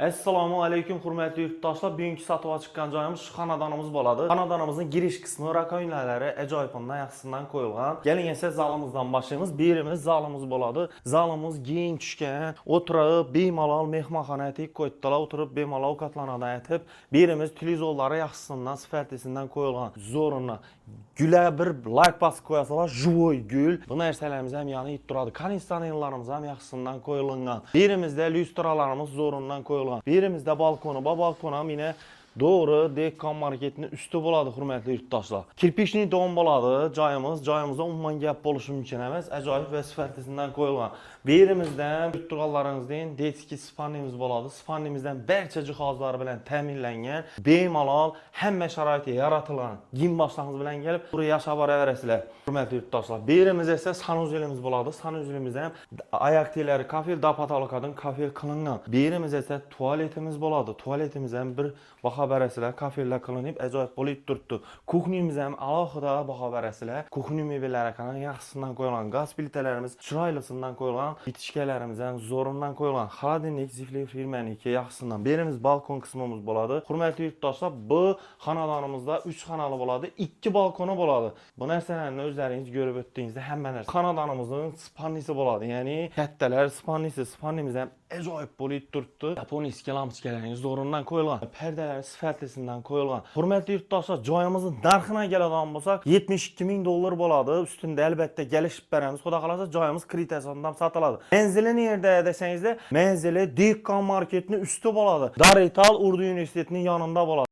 Assalamu aleyküm hürmetli yurttaşlar. Bugünkü satığa çıxan cayımız şu xanadanımız boladı. Xanadanımızın giriş kısmı raka ünlələri əcayipından yaxşısından qoyulğan. Gəlin isə zalımızdan başlayımız. Birimiz zalımız boladı. Zalımız giyin düşkən, oturub bemalal mehmanxana etik qoydular, oturub bemalal katlanada yatıb. Birimiz televizorları yaxşısından, sifərtisindən qoyulğan zoruna gülə bir like basıb qoyasalar, juvoy gül. Bu nərsələrimiz həm yanı itduradı. Kanistanlarımız həm yaxşısından qoyulğan. Birimiz də lüstralarımız zorundan qoyulğan. Birimizdə balkonu, balkona yine doğru Dekkan marketinin üstü boladı hürmetli yurttaşlar. Kirpiçli don boladı cayımızda umman gəp oluşu mümkün eməz. Əcayip və sifərtisindən qoyulğan. Birimizdən yurtduqallarınızdan detski spannimiz boladı. Spannimizdən bərçə cihazları bilən təminlənən, bemalal, həmmə şəraiti yaratılan gim başlanğıcı bilən gəlib buraya yaşabar əvərəsilə hürmetli yurttaşlar. Birimiz isə sanuzelimiz boladı. Sanuzelimizdən ayak telləri kafel, dapatalı qadın kafel qılınğan. Birimiz isə tualetimiz boladı. Tualetimizdən bir baxa bərəsilə kafellə qılınıb əcayip bolit durdu. Kuxnimizdən alaxıda baxa bərəsilə kuxni meyvələri qalan yaxşısından qoyulan qaz plitələrimiz çıraylısından qoyulan bitişkələrimizdən zorundan qoyulan xaladinlik zifli firməniki yaxşısından. Birimiz balkon qismimiz boladı. Hürmetli yurttaşlar, bu xanadanımızda 3 xanalı boladı, 2 balkonu boladı. Bu nərsələrini özləriniz görüb ötdüyünüzdə həmmə nəsə. Xanadanımızın spannisi boladı. Yəni həttələr spannisi, spannimizdən əcayip bolit durdu. Japoniski lamskələrin zorundan qoyulan, pərdələr sifətlisindən qoyulan. Hürmetli yurttaşlar, cayımızın narxına gələn bolsaq 72.000 dollar boladı. Üstündə əlbəttə gəliş bərəmiz xuda qalasa cayımız kredit hesabından satıladı. Menzili nerede desəniz də, menzili Dekkan marketinin üstü boladı. Darital Urdu Universitetinin yanında boladı.